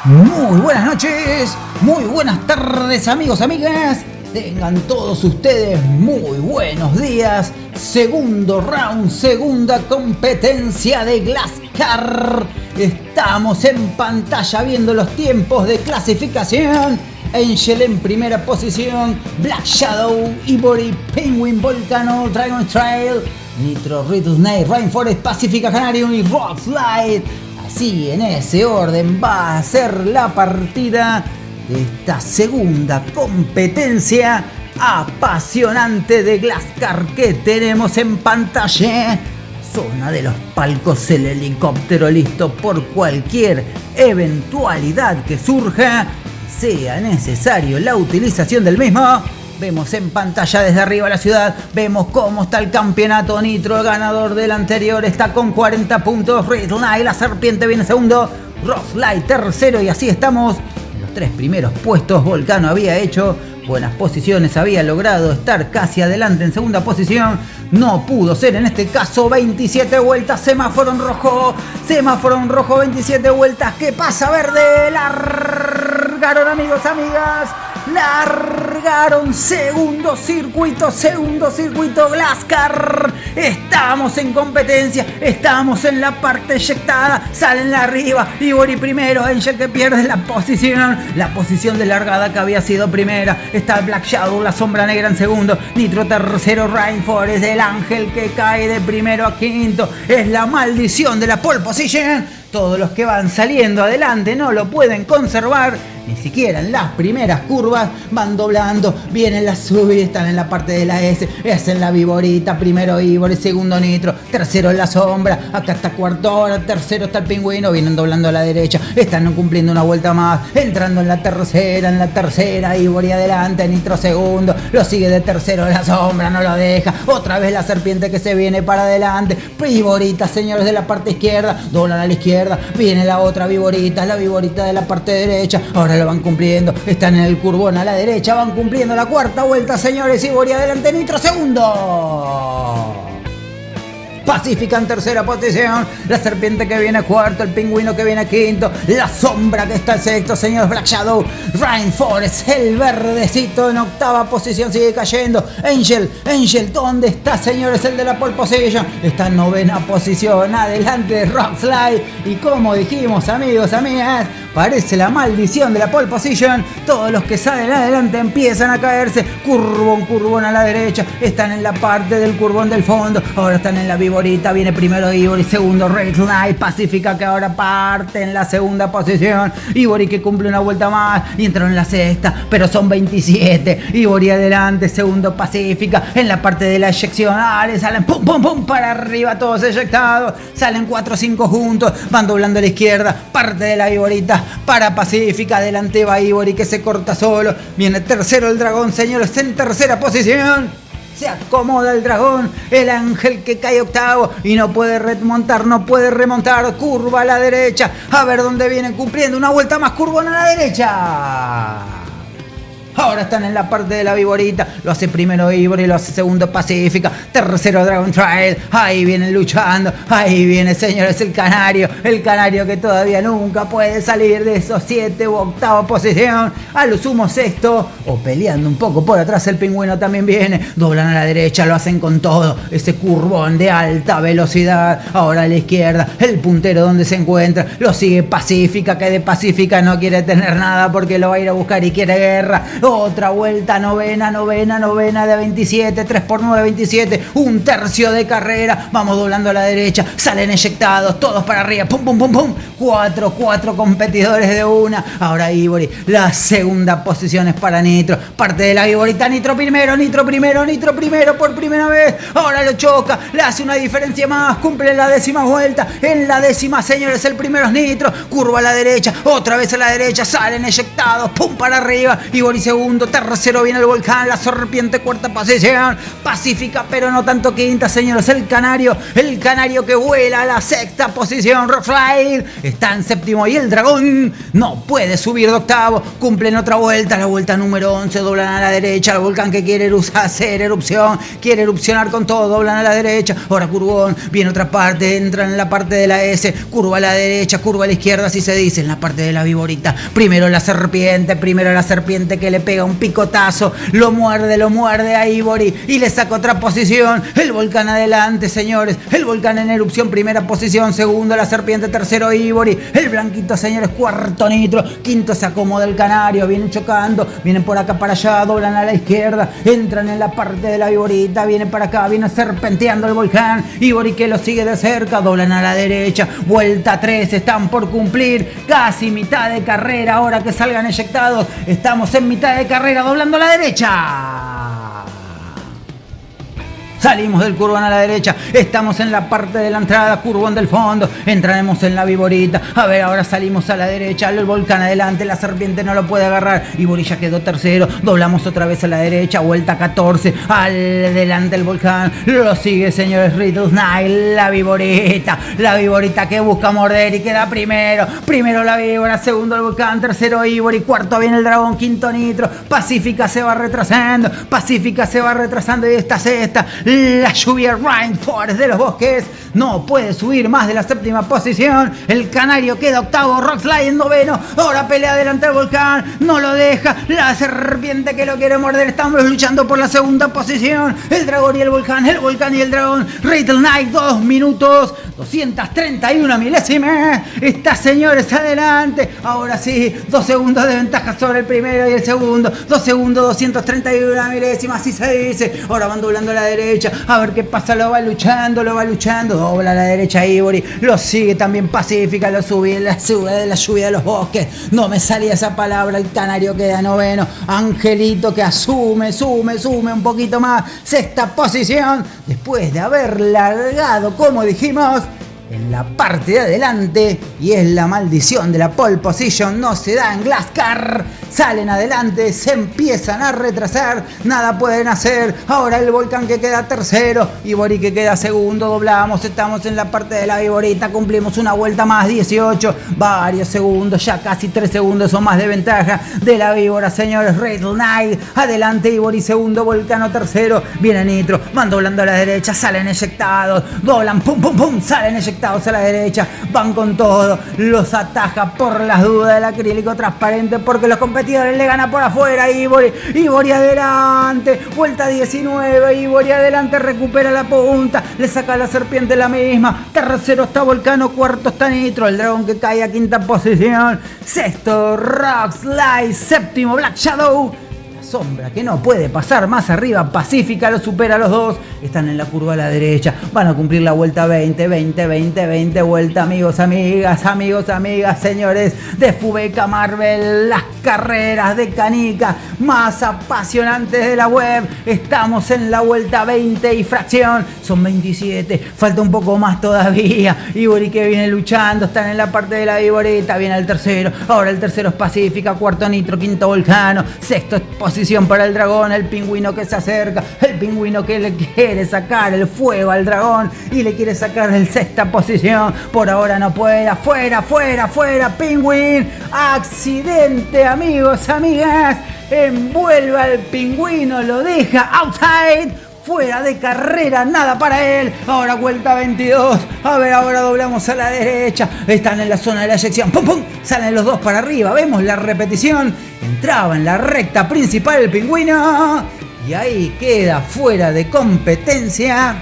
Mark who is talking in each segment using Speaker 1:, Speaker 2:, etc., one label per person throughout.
Speaker 1: Muy buenas noches, muy buenas tardes amigos, amigas. Tengan todos ustedes muy buenos días. Segundo round, segunda competencia de Glasscar. Estamos en pantalla viendo los tiempos de clasificación. Angel en primera posición, Black Shadow, Ivory, Penguin, Volcano, Dragon Trail, Nitro, Riddle Snake, Rainforest, Pacifica Canarium y Rock Slide. Así, en ese orden va a ser la partida de esta segunda competencia apasionante de Glasscar que tenemos en pantalla. Zona de los palcos, el helicóptero listo por cualquier eventualidad que surja, sea necesario la utilización del mismo. Vemos en pantalla desde arriba la ciudad, vemos cómo está el campeonato Nitro, el ganador del anterior está con 40 puntos, Riddle Knight, la serpiente viene segundo, Rockslide tercero y así estamos en los tres primeros puestos. Volcano había hecho buenas posiciones, había logrado estar casi adelante en segunda posición, no pudo ser en este caso. 27 vueltas, semáforo en rojo, 27 vueltas, ¿qué pasa? Verde, largaron amigos, amigas. Largaron segundo circuito Glasscar. Estamos en competencia, estamos en la parte eyectada, salen arriba, Ivory primero, Angel que pierde la posición de largada que había sido primera, está Black Shadow, la sombra negra en segundo, Nitro tercero, Rainforest, el ángel que cae de primero a quinto, es la maldición de la pole position. Todos los que van saliendo adelante no lo pueden conservar, ni siquiera en las primeras curvas, van doblando, vienen las subidas, están en la parte de la S, es en la Viborita, primero Ivory, segundo Nitro, tercero en la sombra, acá está cuarto hora, tercero está el pingüino, vienen doblando a la derecha, están cumpliendo una vuelta más, entrando en la tercera, Ivory adelante, Nitro segundo, lo sigue de tercero la sombra, no lo deja, otra vez la serpiente que se viene para adelante, Viborita, señores de la parte izquierda, doblan a la izquierda, viene la otra Viborita, la Viborita de la parte derecha, ahora lo van cumpliendo, están en el curvón a la derecha, van cumpliendo la cuarta vuelta, señores, Ivory adelante, Nitro segundo. Pacifica en tercera posición, la serpiente que viene cuarto, el pingüino que viene quinto, la sombra que está en sexto, señores, Black Shadow, Rainforest, el verdecito en octava posición, sigue cayendo, Angel, ¿dónde está, señores? El de la pole position, está en novena posición, adelante Rockslide, y como dijimos, amigos, amigas, parece la maldición de la pole position, todos los que salen adelante empiezan a caerse, curvón a la derecha, están en la parte del curvón del fondo, ahora están en la vivo. Viene primero Ivory, segundo Riddle Knight, Pacifica que ahora parte en la segunda posición, Ivory que cumple una vuelta más y entró en la sexta, pero son 27, Ivory adelante, segundo Pacifica, en la parte de la eyección, salen pum para arriba todos eyectados, salen 4 o 5 juntos, van doblando a la izquierda, parte de la Ivorita para Pacifica, adelante va Ivory que se corta solo, viene tercero el dragón, señores, en tercera posición. Se acomoda el dragón, el ángel que cae octavo y no puede remontar, curva a la derecha, a ver dónde vienen cumpliendo, una vuelta más, curvón a la derecha. Ahora están en la parte de la Viborita, lo hace primero Ivory, lo hace segundo Pacifica, tercero Dragon Trail, ahí vienen luchando, ahí viene, señores, el canario que todavía nunca puede salir de esos 7 u octava posición, a lo sumo sexto, o peleando un poco por atrás el pingüino también viene, doblan a la derecha, lo hacen con todo, ese curvón de alta velocidad, ahora a la izquierda, el puntero donde se encuentra, lo sigue Pacifica, que de Pacifica no quiere tener nada porque lo va a ir a buscar y quiere guerra. Otra vuelta, novena de 27, 3x9, 27, un tercio de carrera, vamos doblando a la derecha, salen eyectados, todos para arriba, pum, 4 competidores de una, ahora Ivory, la segunda posición es para Nitro, parte de la Viborita, Nitro primero, por primera vez, ahora lo choca, le hace una diferencia más, cumple la décima vuelta, en la décima, señores, el primero es Nitro, curva a la derecha, otra vez a la derecha, salen eyectados, pum para arriba, Ivory segundo, segundo, tercero viene el Volcán, la Serpiente cuarta posición, Pacífica pero no tanto quinta, señores, el Canario que vuela a la sexta posición, Rockslide está en séptimo y el Dragón no puede subir de octavo, cumplen otra vuelta, la vuelta número 11, doblan a la derecha, el Volcán que quiere hacer erupción, quiere erupcionar con todo, doblan a la derecha, ahora Curvón, viene otra parte, entran en la parte de la S, curva a la derecha, curva a la izquierda, así se dice, en la parte de la Viborita, primero la Serpiente que le pega un picotazo, lo muerde a Ivory y le saca otra posición, el Volcán adelante, señores, el Volcán en erupción, primera posición, segundo la Serpiente, tercero Ivory, el Blanquito, señores, cuarto Nitro, quinto se acomoda el Canario, vienen chocando, vienen por acá para allá, doblan a la izquierda, entran en la parte de la Viborita, vienen para acá, viene serpenteando el Volcán, Ivory que lo sigue de cerca, doblan a la derecha, vuelta 3, están por cumplir, casi mitad de carrera, ahora que salgan eyectados, estamos en mitad de carrera, doblando a la derecha. Salimos del Curvón a la derecha, estamos en la parte de la entrada, Curvón del fondo, entraremos en la Viborita, a ver, ahora salimos a la derecha, el Volcán adelante, la Serpiente no lo puede agarrar, Ivory ya quedó tercero, doblamos otra vez a la derecha, vuelta 14, adelante el Volcán, lo sigue, señores, Riddle Knight, la Viborita que busca morder y queda primero la Víbora, segundo el Volcán, tercero Ivory, cuarto viene el Dragón, quinto Nitro, Pacífica se va retrasando y esta sexta, la lluvia Rainforest de los Bosques no puede subir más de la séptima posición, el Canario queda octavo, Rockslide en noveno, ahora pelea adelante el Volcán, no lo deja, la Serpiente que lo quiere morder, estamos luchando por la segunda posición, el Dragón y el Volcán y el Dragón, Riddle Knight 2 minutos 231 milésimas, está, señores, adelante, ahora sí, 2 segundos de ventaja sobre el primero y el segundo, 2 segundos 231 milésimas, así se dice, ahora van doblando a la derecha, a ver qué pasa, lo va luchando, dobla a la derecha Ivory, lo sigue también Pacífica, lo sube, la lluvia de los bosques, no me salía esa palabra, el Canario queda noveno, Angelito que sume un poquito más, sexta posición, después de haber largado, como dijimos, en la parte de adelante, y es la maldición de la pole position, no se da en Glasscar, salen adelante, se empiezan a retrasar, nada pueden hacer, ahora el Volcán que queda tercero, Ivory que queda segundo, doblamos, estamos en la parte de la Viborita, cumplimos una vuelta más, 18, varios segundos, ya casi 3 segundos o más de ventaja de la Víbora, señores, Riddle Knight, adelante Ivory, segundo, Volcano tercero, viene Nitro, van doblando a la derecha, salen eyectados, doblan, pum, salen eyectados a la derecha, van con todo, los ataja por las dudas del acrílico transparente porque los competidores le ganan por afuera, Ivory adelante, vuelta 19, Ivory adelante, recupera la punta, le saca a la Serpiente la misma, tercero está Volcano, cuarto está Nitro, el Dragón que cae a quinta posición, sexto Rockslide, séptimo Black Shadow, sombra que no puede pasar más arriba, Pacífica lo supera a los dos, están en la curva a la derecha, van a cumplir la vuelta 20, vuelta, amigos, amigas, señores de Fubeca Marvel, las carreras de canica más apasionantes de la web, estamos en la vuelta 20 y fracción, son 27, falta un poco más todavía, Ivory que viene luchando, están en la parte de la Viborita, viene el tercero, ahora el tercero es Pacífica, cuarto Nitro, quinto Volcano, sexto es posición para el Dragón, el Pingüino que se acerca, el Pingüino que le quiere sacar el fuego al Dragón y le quiere sacar el sexta posición, por ahora no puede, fuera, Pingüín, accidente, amigos, amigas, envuelve al Pingüino, lo deja outside, fuera de carrera, nada para él, ahora vuelta 22, a ver, ahora doblamos a la derecha, están en la zona de la eyección, pum, salen los dos para arriba, vemos la repetición, entraba en la recta principal el Pingüino, y ahí queda fuera de competencia,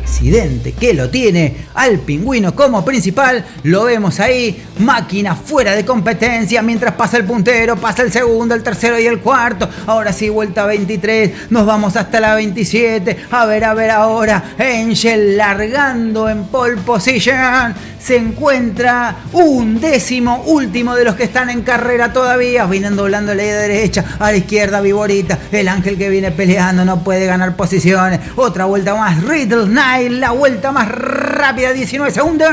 Speaker 1: accidente que lo tiene al Pingüino como principal, lo vemos ahí, máquina fuera de competencia, mientras pasa el puntero, pasa el segundo, el tercero y el cuarto, ahora sí vuelta 23, nos vamos hasta la 27, a ver ahora, Angel largando en pole position, se encuentra un décimo último de los que están en carrera todavía, vienen doblando a la derecha, a la izquierda Viborita, el Ángel que viene peleando, no puede ganar posiciones, otra vuelta más, Riddle Knight, la vuelta más rápida, 19 segundos,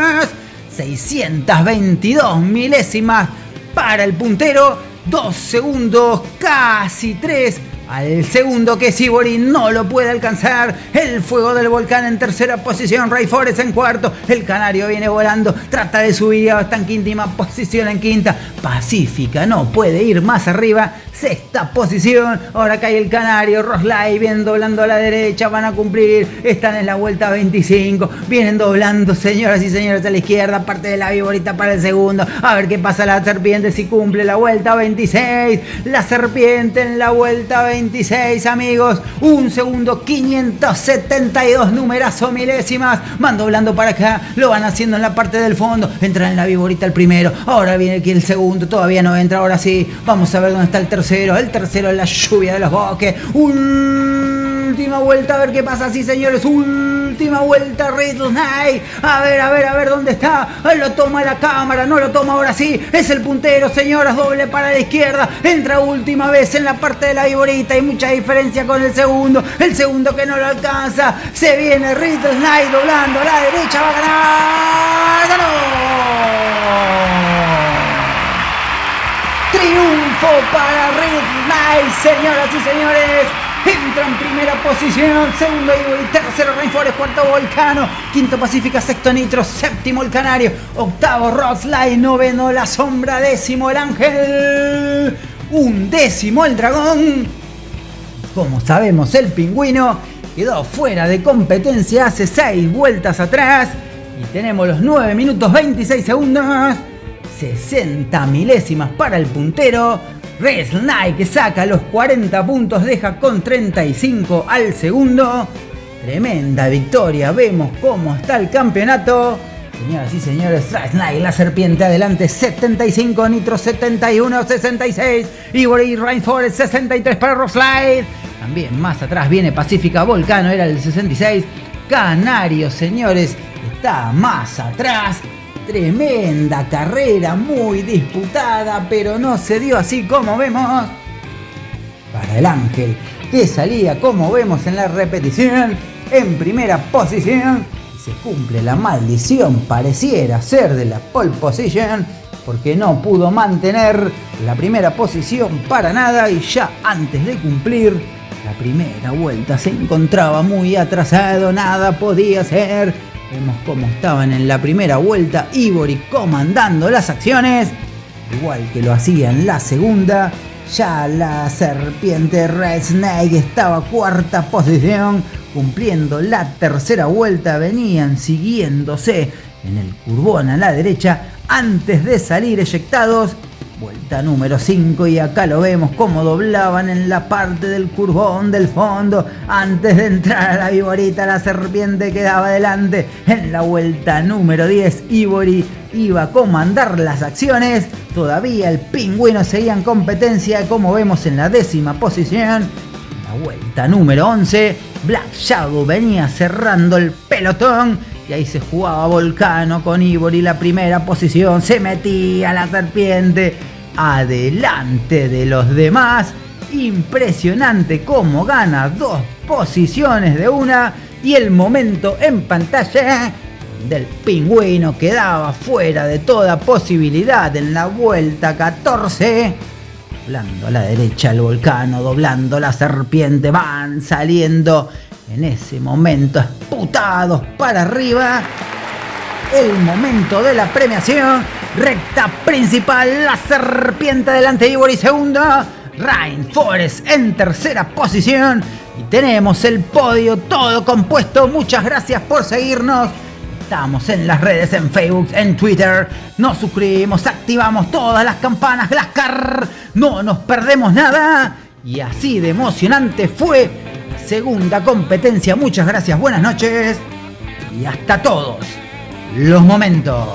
Speaker 1: 622 milésimas para el puntero, 2 segundos, casi 3. Al segundo que Sibori no lo puede alcanzar. El fuego del volcán en tercera posición. Rainforest en cuarto. El canario viene volando. Trata de subir. Está en quinta posición en quinta. Pacífica no puede ir más arriba. Sexta posición. Ahora cae el canario. Roslay vienen doblando a la derecha. Van a cumplir. Están en la vuelta 25. Vienen doblando, señoras y señores, a la izquierda. Parte de la viborita para el segundo. A ver qué pasa la serpiente si cumple la vuelta 26. La serpiente en la vuelta 26, amigos. 1 segundo 572 numerazo milésimas. Van doblando para acá. Lo van haciendo en la parte del fondo. Entra en la viborita el primero. Ahora viene aquí el segundo. Todavía no entra. Ahora sí. Vamos a ver dónde está el tercero. El tercero en la lluvia de los bosques. Última vuelta, a ver qué pasa. Sí, señores, última vuelta. Riddle Knight. A ver dónde está. Lo toma la cámara, no lo toma ahora sí. Es el puntero, señoras. Doble para la izquierda. Entra última vez en la parte de la viborita. Hay mucha diferencia con el segundo. El segundo que no lo alcanza. Se viene Riddle Knight doblando a la derecha. Va a ganar. ¡Ganó! Triunfo para Riddle Knight, señoras y señores. Entra en primera posición, segundo Ivory, tercero Rainforest, cuarto Volcano, quinto Pacífica, sexto Nitro, séptimo el Canario, octavo Roslay, noveno La Sombra, décimo el Ángel, undécimo el Dragón. Como sabemos, el Pingüino quedó fuera de competencia hace 6 vueltas atrás y tenemos los 9 minutos 26 segundos. 60 milésimas para el puntero. Riddle Knight que saca los 40 puntos, deja con 35 al segundo. Tremenda victoria, vemos cómo está el campeonato. Señoras y señores, Riddle Knight, la serpiente adelante, 75, Nitro 71, 66, Ivory Rainforest 63 para Roslay. También más atrás viene Pacífica, Volcano era el 66. Canario, señores, está más atrás. Tremenda carrera, muy disputada, pero no se dio así como vemos para el Ángel, que salía como vemos en la repetición en primera posición. Y se cumple la maldición, pareciera ser de la pole position, porque no pudo mantener la primera posición para nada y ya antes de cumplir la primera vuelta se encontraba muy atrasado, nada podía hacer. Vemos cómo estaban en la primera vuelta, Ivory comandando las acciones, igual que lo hacía en la segunda. Ya la serpiente Red Snake estaba cuarta posición, cumpliendo la tercera vuelta. Venían siguiéndose en el curbón a la derecha antes de salir eyectados. Vuelta número 5 y acá lo vemos cómo doblaban en la parte del curbón del fondo. Antes de entrar a la viborita, la serpiente quedaba adelante. En la vuelta número 10, Ivory iba a comandar las acciones. Todavía el Pingüino seguía en competencia, como vemos en la 10ª posición. En la vuelta número 11, Black Shadow venía cerrando el pelotón. Y ahí se jugaba Volcano con Ivory, la primera posición. Se metía la serpiente adelante de los demás. Impresionante cómo gana 2 posiciones de una. Y el momento en pantalla del Pingüino quedaba fuera de toda posibilidad en la vuelta 14. Doblando a la derecha el Volcano, doblando la serpiente. Van saliendo en ese momento esputados para arriba. El momento de la premiación. Recta principal, la serpiente delante, Ivory segunda, Rainforest en tercera posición. Y tenemos el podio todo compuesto. Muchas gracias por seguirnos. Estamos en las redes, en Facebook, en Twitter. Nos suscribimos, activamos todas las campanas, no nos perdemos nada. Y así de emocionante fue segunda competencia. Muchas gracias, buenas noches y hasta todos los momentos.